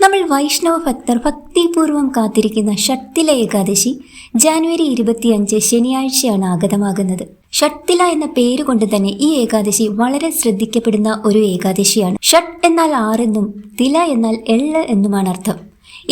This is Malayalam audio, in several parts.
നമ്മൾ വൈഷ്ണവ ഭക്തർ ഭക്തിപൂർവം കാത്തിരിക്കുന്ന ഷട്ടില ഏകാദശി ജാനുവരി 25 ശനിയാഴ്ചയാണ് ആഗതമാകുന്നത്. ഷട്ടില എന്ന പേരുകൊണ്ട് തന്നെ ഈ ഏകാദശി വളരെ ശ്രദ്ധിക്കപ്പെടുന്ന ഒരു ഏകാദശിയാണ്. ഷട്ട് എന്നാൽ 6 എന്നും തില എന്നാൽ എള്ള് എന്നുമാണ് അർത്ഥം.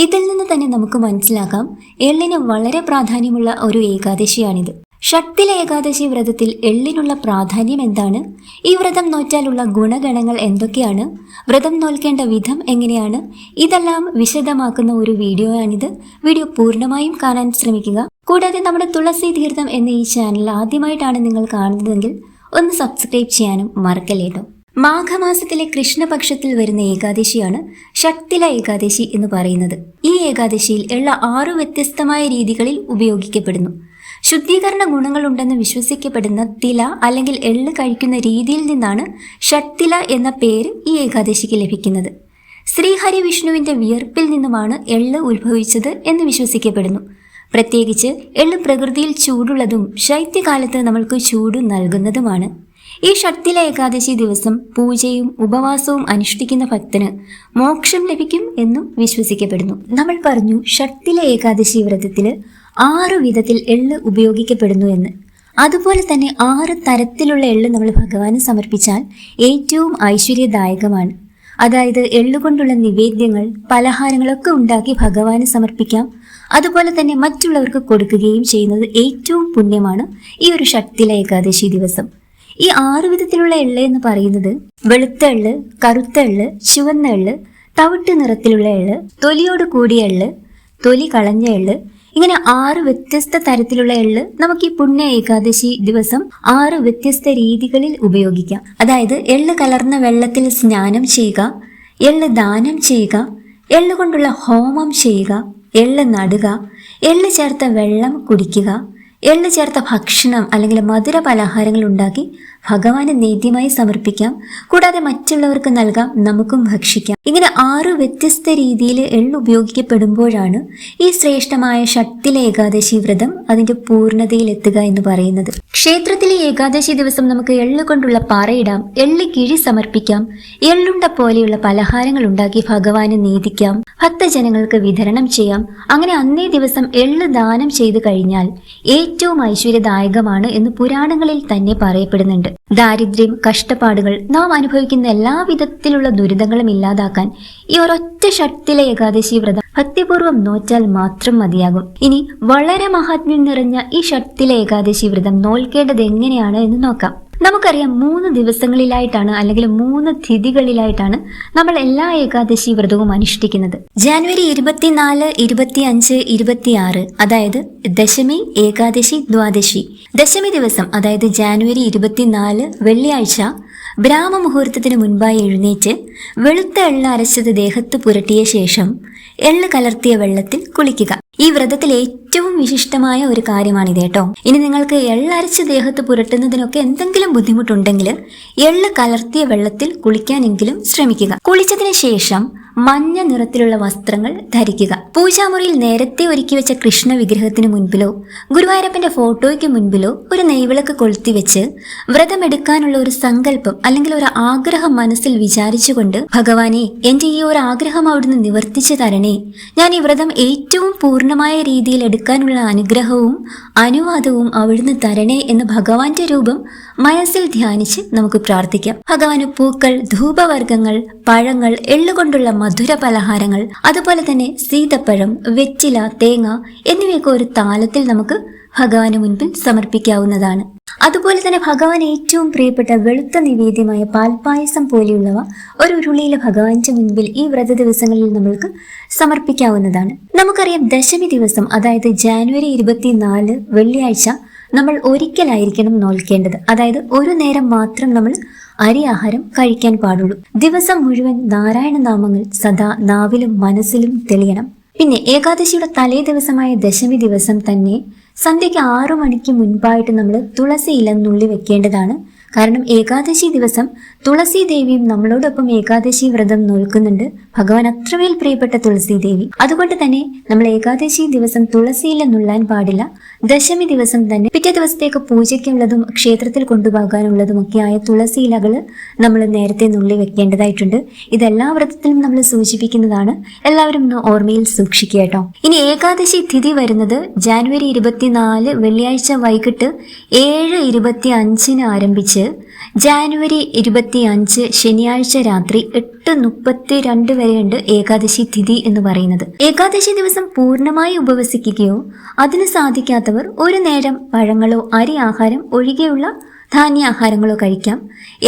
ഇതിൽ നിന്ന് തന്നെ നമുക്ക് മനസ്സിലാക്കാം എള്ളിന് വളരെ പ്രാധാന്യമുള്ള ഒരു ഏകാദശിയാണിത്. ഷട്ടില ഏകാദശി വ്രതത്തിൽ എള്ളിനുള്ള പ്രാധാന്യം എന്താണ്? ഈ വ്രതം നോറ്റാലുള്ള ഗുണഗണങ്ങൾ എന്തൊക്കെയാണ്? വ്രതം നോൽക്കേണ്ട വിധം എങ്ങനെയാണ്? ഇതെല്ലാം വിശദമാക്കുന്ന ഒരു വീഡിയോയാണിത്. വീഡിയോ പൂർണ്ണമായും കാണാൻ ശ്രമിക്കുക. കൂടാതെ നമ്മുടെ തുളസി തീർത്ഥം എന്ന ഈ ചാനൽ ആദ്യമായിട്ടാണ് നിങ്ങൾ കാണുന്നതെങ്കിൽ ഒന്ന് സബ്സ്ക്രൈബ് ചെയ്യാനും മറക്കല്ലേട്ടോ. മാഘമാസത്തിലെ കൃഷ്ണപക്ഷത്തിൽ വരുന്ന ഏകാദശിയാണ് ഷട്ടില ഏകാദശി എന്ന് പറയുന്നത്. ഈ ഏകാദശിയിൽ എള്ള 6 വ്യത്യസ്തമായ രീതികളിൽ ഉപയോഗിക്കപ്പെടുന്നു. ശുദ്ധീകരണ ഗുണങ്ങളുണ്ടെന്ന് വിശ്വസിക്കപ്പെടുന്ന തില അല്ലെങ്കിൽ എള്ള് കഴിക്കുന്ന രീതിയിൽ നിന്നാണ് ഷട്ടില എന്ന പേര് ഈ ഏകാദശിക്ക് ലഭിക്കുന്നത്. ശ്രീഹരി വിഷ്ണുവിന്റെ വിയർപ്പിൽ നിന്നുമാണ് എള്ള് ഉത്ഭവിച്ചത് എന്ന് വിശ്വസിക്കപ്പെടുന്നു. പ്രത്യേകിച്ച് എള്ള് പ്രകൃതിയിൽ ചൂടുള്ളതും ശൈത്യകാലത്ത് നമ്മൾക്ക് ചൂട് നൽകുന്നതുമാണ്. ഈ ഷട്ടില ഏകാദശി ദിവസം പൂജയും ഉപവാസവും അനുഷ്ഠിക്കുന്ന ഭക്തന് മോക്ഷം ലഭിക്കും എന്നും വിശ്വസിക്കപ്പെടുന്നു. നമ്മൾ പറഞ്ഞു ഷട്ടില ഏകാദശി വ്രതത്തില് 6 വിധത്തിൽ എള്ള് ഉപയോഗിക്കപ്പെടുന്നു എന്ന്. അതുപോലെ തന്നെ 6 തരത്തിലുള്ള എള്ള് നമ്മൾ ഭഗവാന് സമർപ്പിച്ചാൽ ഏറ്റവും ഐശ്വര്യദായകമാണ്. അതായത് എള്ളുകൊണ്ടുള്ള നിവേദ്യങ്ങൾ, പലഹാരങ്ങളൊക്കെ ഉണ്ടാക്കി ഭഗവാന് സമർപ്പിക്കാം. അതുപോലെ തന്നെ മറ്റുള്ളവർക്ക് കൊടുക്കുകയും ചെയ്യുന്നത് ഏറ്റവും പുണ്യമാണ് ഈ ഒരു ഷട്ടില ഏകാദശി ദിവസം. ഈ 6 വിധത്തിലുള്ള എള്ള് എന്ന് പറയുന്നത് വെളുത്ത എള്ള്, കറുത്ത എള്ള്, ചുവന്ന എള്ള്, തവിട്ട് നിറത്തിലുള്ള എള്ള്, തൊലിയോട് കൂടിയ എള്ള്, തൊലി കളഞ്ഞ എള്ള്, ഇങ്ങനെ 6 വ്യത്യസ്ത തരത്തിലുള്ള എള്ള് നമുക്ക് ഈ പുണ്യ ഏകാദശി ദിവസം 6 വ്യത്യസ്ത രീതികളിൽ ഉപയോഗിക്കാം. അതായത് എള്ള് കലർന്ന വെള്ളത്തിൽ സ്നാനം ചെയ്യുക, എള്ള് ദാനം ചെയ്യുക, എള്ള് കൊണ്ടുള്ള ഹോമം ചെയ്യുക, എള്ള് നടുക, എള്ള് ചേർത്ത വെള്ളം കുടിക്കുക, എള്ള് ചേർത്ത ഭക്ഷണം അല്ലെങ്കിൽ മധുര പലഹാരങ്ങൾ ഉണ്ടാക്കി ഭഗവാന് നേദ്യമായി സമർപ്പിക്കാം. കൂടാതെ മറ്റുള്ളവർക്ക് നൽകാം, നമുക്കും ഭക്ഷിക്കാം. ഇങ്ങനെ 6 വ്യത്യസ്ത രീതിയിൽ എള്ള് ഉപയോഗിക്കപ്പെടുമ്പോഴാണ് ഈ ശ്രേഷ്ഠമായ ഷട്ടില ഏകാദശി വ്രതം അതിന്റെ പൂർണ്ണതയിൽ എത്തുക എന്ന് പറയുന്നത്. ക്ഷേത്രത്തിലെ ഏകാദശി ദിവസം നമുക്ക് എള്ള് കൊണ്ടുള്ള പറയിടാം, എള്ള് കിഴി സമർപ്പിക്കാം, എള്ളുണ്ട പോലെയുള്ള പലഹാരങ്ങൾ ഉണ്ടാക്കി ഭഗവാന് നേദിക്കാം, ഭക്തജനങ്ങൾക്ക് വിതരണം ചെയ്യാം. അങ്ങനെ അന്നേ ദിവസം എള്ള് ദാനം ചെയ്തു കഴിഞ്ഞാൽ ഏറ്റവും ഐശ്വര്യദായകമാണ് എന്ന് പുരാണങ്ങളിൽ തന്നെ പറയപ്പെടുന്നുണ്ട്. ദാരിദ്ര്യം, കഷ്ടപ്പാടുകൾ, നാം അനുഭവിക്കുന്ന എല്ലാ വിധത്തിലുള്ള ദുരിതങ്ങളും ഇല്ലാതാക്കാൻ ഈ ഒരൊറ്റ ഷട്ടില ഏകാദശി വ്രതം ഭക്തിപൂർവ്വം നോറ്റാൽ മാത്രം മതിയാകും. ഇനി വളരെ മഹാത്മ്യം നിറഞ്ഞ ഈ ഷട്ടില ഏകാദശി വ്രതം നോൽക്കേണ്ടത് എങ്ങനെയാണ് എന്ന് നോക്കാം. നമുക്കറിയാം 3 ദിവസങ്ങളിലായിട്ടാണ് അല്ലെങ്കിൽ 3 തിഥികളിലായിട്ടാണ് നമ്മൾ എല്ലാ ഏകാദശി വ്രതവും അനുഷ്ഠിക്കുന്നത്. ജാനുവരി 24, 25, 26 അതായത് ദശമി, ഏകാദശി, ദ്വാദശി. ദശമി ദിവസം അതായത് ജാനുവരി 24 വെള്ളിയാഴ്ച ബ്രാഹ്മ മുഹൂർത്തത്തിന് മുൻപായി എഴുന്നേറ്റ് വെളുത്ത എള്ള് അരച്ചത് ദേഹത്ത് പുരട്ടിയ ശേഷം എള്ള് കലർത്തിയ വെള്ളത്തിൽ കുളിക്കുക. ഈ വ്രതത്തിൽ ഏറ്റവും വിശിഷ്ടമായ ഒരു കാര്യമാണിത് കേട്ടോ. ഇനി നിങ്ങൾക്ക് എള്ളരച്ച് ദേഹത്ത് പുരട്ടുന്നതിനൊക്കെ എന്തെങ്കിലും ബുദ്ധിമുട്ടുണ്ടെങ്കിൽ എള്ള് കലർത്തിയ വെള്ളത്തിൽ കുളിക്കാനെങ്കിലും ശ്രമിക്കുക. കുളിച്ചതിന് ശേഷം മഞ്ഞ നിറത്തിലുള്ള വസ്ത്രങ്ങൾ ധരിക്കുക. പൂജാമുറിയിൽ നേരത്തെ ഒരുക്കി വെച്ച കൃഷ്ണ വിഗ്രഹത്തിന് മുൻപിലോ ഗുരുവായൂരപ്പന്റെ ഫോട്ടോയ്ക്ക് മുൻപിലോ ഒരു നെയ്വിളക്ക് കൊളുത്തിവെച്ച് വ്രതമെടുക്കാനുള്ള ഒരു സങ്കല്പം അല്ലെങ്കിൽ ഒരു ആഗ്രഹം മനസ്സിൽ വിചാരിച്ചുകൊണ്ട് ഭഗവാനെ, എന്റെ ഈ ഒരു ആഗ്രഹം അവിടുന്ന് നിവർത്തിച്ചു തരണേ, ഞാൻ ഈ വ്രതം ഏറ്റവും പൂർണ്ണമായ രീതിയിൽ എടുക്കാനുള്ള അനുഗ്രഹവും അനുവാദവും അവിടുന്ന് തരണേ എന്ന് ഭഗവാന്റെ രൂപം മനസ്സിൽ ധ്യാനിച്ച് നമുക്ക് പ്രാർത്ഥിക്കാം. ഭഗവാന് പൂക്കൾ, ധൂപവർഗ്ഗങ്ങൾ, പഴങ്ങൾ, എള്ളുകൊണ്ടുള്ള മധുര പലഹാരങ്ങൾ, അതുപോലെ തന്നെ സീതപ്പഴം, വെറ്റില, തേങ്ങ എന്നിവയൊക്കെ ഒരു താലത്തിൽ നമുക്ക് ഭഗവാന് മുൻപിൽ സമർപ്പിക്കാവുന്നതാണ്. അതുപോലെ തന്നെ ഭഗവാൻ ഏറ്റവും പ്രിയപ്പെട്ട വെളുത്ത നിവേദ്യമായ പാൽപ്പായസം പോലെയുള്ളവ ഒരു ഉരുളിയിലെ ഭഗവാന്റെ മുൻപിൽ ഈ വ്രത ദിവസങ്ങളിൽ നമ്മൾക്ക് സമർപ്പിക്കാവുന്നതാണ്. നമുക്കറിയാം ദശമി ദിവസം അതായത് ജാനുവരി 24 വെള്ളിയാഴ്ച നമ്മൾ ഒരിക്കലായിരിക്കണം നോൽക്കേണ്ടത്. അതായത് ഒരു നേരം മാത്രം നമ്മൾ അരി ആഹാരം കഴിക്കാൻ പാടുള്ളൂ. ദിവസം മുഴുവൻ നാരായണ നാമങ്ങൾ സദാ നാവിലും മനസ്സിലും തെളിയണം. പിന്നെ ഏകാദശിയുടെ തലേ ദിവസമായ ദശമി ദിവസം തന്നെ സന്ധ്യയ്ക്ക് 6 മണിക്ക് മുൻപായിട്ട് നമ്മൾ തുളസി ഇല നുള്ളി വെക്കേണ്ടതാണ്. കാരണം ഏകാദശി ദിവസം തുളസി ദേവിയും നമ്മളോടൊപ്പം ഏകാദശി വ്രതം നോൽക്കുന്നുണ്ട്. ഭഗവാൻ അത്രമേൽ പ്രിയപ്പെട്ട തുളസി ദേവി. അതുകൊണ്ട് തന്നെ നമ്മൾ ഏകാദശി ദിവസം തുളസിയില നുള്ളാൻ പാടില്ല. ദശമി ദിവസം തന്നെ പിറ്റേ ദിവസത്തേക്ക് പൂജയ്ക്കുള്ളതും ക്ഷേത്രത്തിൽ കൊണ്ടുപോകാനുള്ളതും ഒക്കെയായ തുളസി ഇലകൾ നമ്മൾ നേരത്തെ നുള്ളി വെക്കേണ്ടതായിട്ടുണ്ട്. ഇതെല്ലാ വ്രതത്തിലും നമ്മൾ സൂചിപ്പിക്കുന്നതാണ്. എല്ലാവരും ഓർമ്മയിൽ സൂക്ഷിക്കുക കേട്ടോ. ഇനി ഏകാദശി തിഥി വരുന്നത് ജാനുവരി 24 വെള്ളിയാഴ്ച വൈകിട്ട് 7:25 ആരംഭിച്ച് ജാനുവരി 25 ശനിയാഴ്ച രാത്രി 8:32 വരെയുണ്ട് ഏകാദശി തിഥി എന്ന് പറയുന്നത്. ഏകാദശി ദിവസം പൂർണ്ണമായി ഉപവസിക്കുകയോ അതിന് സാധിക്കാത്തവർ ഒരു നേരം പഴങ്ങളോ അരി ആഹാരം ഒഴികെയുള്ള ധാന്യാഹാരങ്ങളോ കഴിക്കാം.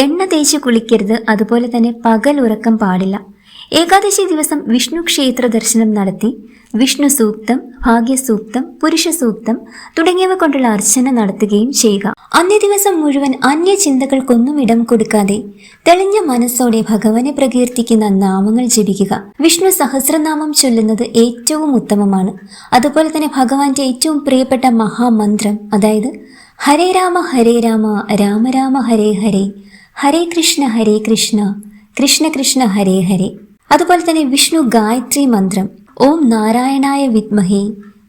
എണ്ണ തേച്ച് കുളിക്കരുത്. അതുപോലെ തന്നെ പകൽ ഉറക്കം പാടില്ല. ഏകാദശി ദിവസം വിഷ്ണു ക്ഷേത്ര ദർശനം നടത്തി വിഷ്ണു സൂക്തം, ഭാഗ്യസൂക്തം, പുരുഷ സൂക്തം തുടങ്ങിയവ കൊണ്ടുള്ള അർച്ചന നടത്തുകയും ചെയ്യുക. അന്നേ ദിവസം മുഴുവൻ അന്യ ചിന്തകൾക്കൊന്നും ഇടം കൊടുക്കാതെ തെളിഞ്ഞ മനസ്സോടെ ഭഗവാനെ പ്രകീർത്തിക്കുന്ന നാമങ്ങൾ ജപിക്കുക. വിഷ്ണു സഹസ്രനാമം ചൊല്ലുന്നത് ഏറ്റവും ഉത്തമമാണ്. അതുപോലെ തന്നെ ഭഗവാന്റെ ഏറ്റവും പ്രിയപ്പെട്ട മഹാമന്ത്രം, അതായത് ഹരേ രാമ രാമ രാമ ഹരേ ഹരേ, ഹരേ കൃഷ്ണ കൃഷ്ണ കൃഷ്ണ ഹരേ ഹരേ. അതുപോലെ തന്നെ വിഷ്ണു ഗായത്രി മന്ത്രം, ഓം നാരായണായ വിദ്മഹേ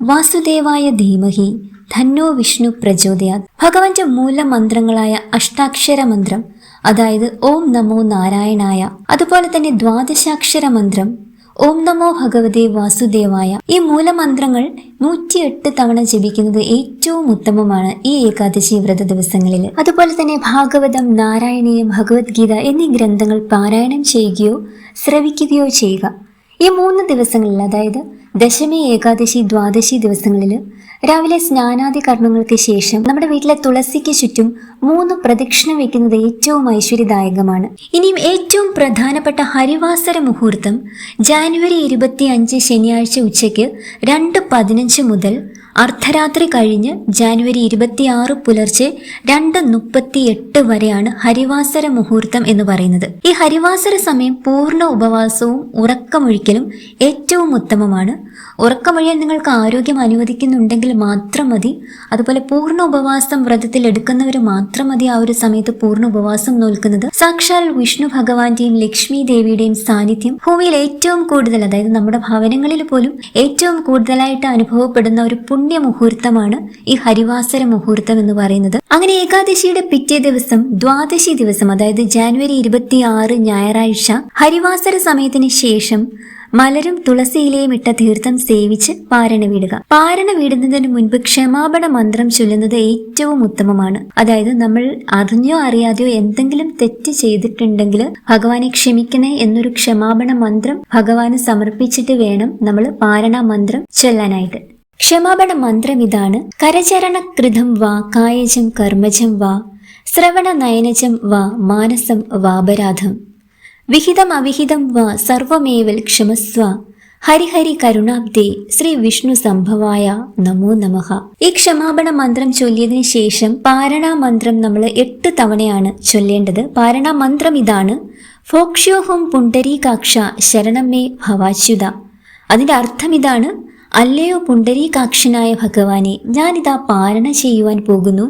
വാസുദേവായ ധീമഹി ധന്നോ വിഷ്ണു പ്രചോദയാത്. ഭഗവാന്റെ മൂലമന്ത്രങ്ങളായ അഷ്ടാക്ഷര മന്ത്രം, അതായത് ഓം നമോ നാരായണായ. അതുപോലെ തന്നെ ദ്വാദശാക്ഷര മന്ത്രം ഓം നമോ ഭഗവതേ വാസുദേവായ. ഈ മൂലമന്ത്രങ്ങൾ 108 തവണ ജപിക്കുന്നത് ഏറ്റവും ഉത്തമമാണ് ഈ ഏകാദശി വ്രത ദിവസങ്ങളിൽ. അതുപോലെ തന്നെ ഭാഗവതം, നാരായണീയം, ഭഗവത്ഗീത എന്നീ ഗ്രന്ഥങ്ങൾ പാരായണം ചെയ്യുകയോ ശ്രവിക്കുകയോ ചെയ്യുക. ഈ 3 ദിവസങ്ങളിൽ, അതായത് ദശമി, ഏകാദശി, ദ്വാദശി ദിവസങ്ങളിൽ രാവിലെ സ്നാനാദി കർമ്മങ്ങൾക്ക് ശേഷം നമ്മുടെ വീട്ടിലെ തുളസിക്ക് ചുറ്റും 3 പ്രദക്ഷിണം വയ്ക്കുന്നത് ഏറ്റവും ഐശ്വര്യദായകമാണ്. ഇനിയും ഏറ്റവും പ്രധാനപ്പെട്ട ഹരിവാസര മുഹൂർത്തം ജാനുവരി 25 ശനിയാഴ്ച ഉച്ചയ്ക്ക് 2:15 മുതൽ അർദ്ധരാത്രി കഴിഞ്ഞ് ജാനുവരി 26 പുലർച്ചെ 2:38 വരെയാണ് ഹരിവാസര മുഹൂർത്തം എന്ന് പറയുന്നത്. ഈ ഹരിവാസര സമയം പൂർണ്ണ ഉപവാസവും ഉറക്കമൊഴിക്കലും ഏറ്റവും ഉത്തമമാണ്. ഉറക്കമൊഴിയാൻ നിങ്ങൾക്ക് ആരോഗ്യം അനുവദിക്കുന്നുണ്ടെങ്കിൽ മാത്രം മതി. അതുപോലെ പൂർണ്ണ ഉപവാസം വ്രതത്തിൽ എടുക്കുന്നവർ മാത്രം മതി ആ ഒരു സമയത്ത് പൂർണ്ണ ഉപവാസം നോൽക്കുന്നത്. സാക്ഷാൽ വിഷ്ണു ഭഗവാന്റെയും ലക്ഷ്മി ദേവിയുടെയും സാന്നിധ്യം ഭൂമിയിൽ ഏറ്റവും കൂടുതൽ, അതായത് നമ്മുടെ ഭവനങ്ങളിൽ പോലും ഏറ്റവും കൂടുതലായിട്ട് അനുഭവപ്പെടുന്ന ഒരു പുണ്യ മുഹൂർത്തമാണ് ഈ ഹരിവാസര മുഹൂർത്തം എന്ന് പറയുന്നത്. അങ്ങനെ ഏകാദശിയുടെ പിറ്റേ ദിവസം ദ്വാദശി ദിവസം, അതായത് ജാനുവരി 26 ഞായറാഴ്ച ഹരിവാസര സമയത്തിന് ശേഷം മലരും തുളസിയിലയും ഇട്ട തീർത്ഥം സേവിച്ച് പാരണ വീടുക. പാരണ വീടുന്നതിന് മുൻപ് ക്ഷമാപണ മന്ത്രം ചൊല്ലുന്നത് ഏറ്റവും ഉത്തമമാണ്. അതായത് നമ്മൾ അറിഞ്ഞോ അറിയാതെയോ എന്തെങ്കിലും തെറ്റ് ചെയ്തിട്ടുണ്ടെങ്കിൽ ഭഗവാനെ ക്ഷമിക്കണേ എന്നൊരു ക്ഷമാപണ മന്ത്രം ഭഗവാന് സമർപ്പിച്ചിട്ട് വേണം നമ്മൾ പാരണ മന്ത്രം ചൊല്ലാനായിട്ട്. ക്ഷമാപണ മന്ത്രം ഇതാണ്: കരചരണ കൃതം വാ കായജം കർമ്മജം വാ ശ്രവണ നയനജം വാ മാനസം വാപരാധം വിഹിതം അവിഹിതം വാ സർവമേവൽ ക്ഷമസ്വ ഹരിഹരി കരുണാബ്ദേ ശ്രീ വിഷ്ണു സംഭവായ നമോ നമഃ. ഈ ക്ഷമാപണ മന്ത്രം ചൊല്ലിയതിനു ശേഷം പാരണ മന്ത്രം നമ്മൾ 8 തവണയാണ് ചൊല്ലേണ്ടത്. പാരണ മന്ത്രം ഇതാണ്: ഫോക്ഷ്യോഹം പുണ്ടരീകാക്ഷ ശരണം മേ ഭവാച്യുത. അതിന്റെ അർത്ഥം ഇതാണ്: അല്ലയോ പുണ്ടരീകാക്ഷനായ ഭഗവാനെ, ഞാനിതാ പാരണ ചെയ്യുവാൻ പോകുന്നു,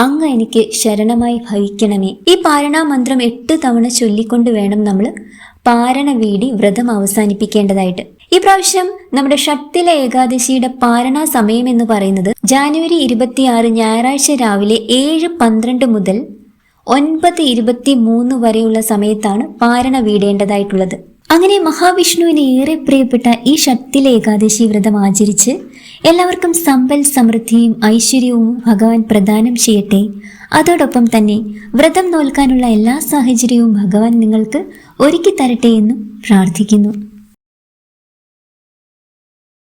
അങ്ങ് എനിക്ക് ശരണമായി ഭവിക്കണമേ. ഈ പാരണ മന്ത്രം 8 തവണ ചൊല്ലിക്കൊണ്ട് വേണം നമ്മൾ പാരണ വീടി വ്രതം അവസാനിപ്പിക്കേണ്ടതായിട്ട്. ഈ പ്രാവശ്യം നമ്മുടെ ഷട്ടില ഏകാദശിയുടെ പാരണ സമയം എന്ന് പറയുന്നത് ജാനുവരി 26 ഞായറാഴ്ച രാവിലെ 7:12 മുതൽ 9:23 വരെയുള്ള സമയത്താണ് പാരണ വീടേണ്ടതായിട്ടുള്ളത്. അങ്ങനെ മഹാവിഷ്ണുവിന് ഏറെ പ്രിയപ്പെട്ട ഈ ഷട്ടില ഏകാദശി വ്രതം ആചരിച്ച് എല്ലാവർക്കും സമ്പൽ സമൃദ്ധിയും ഐശ്വര്യവും ഭഗവാൻ പ്രദാനം ചെയ്യട്ടെ. അതോടൊപ്പം തന്നെ വ്രതം നോൽക്കാനുള്ള എല്ലാ സാഹചര്യവും ഭഗവാൻ നിങ്ങൾക്ക് ഒരുക്കി തരട്ടെ എന്നും പ്രാർത്ഥിക്കുന്നു.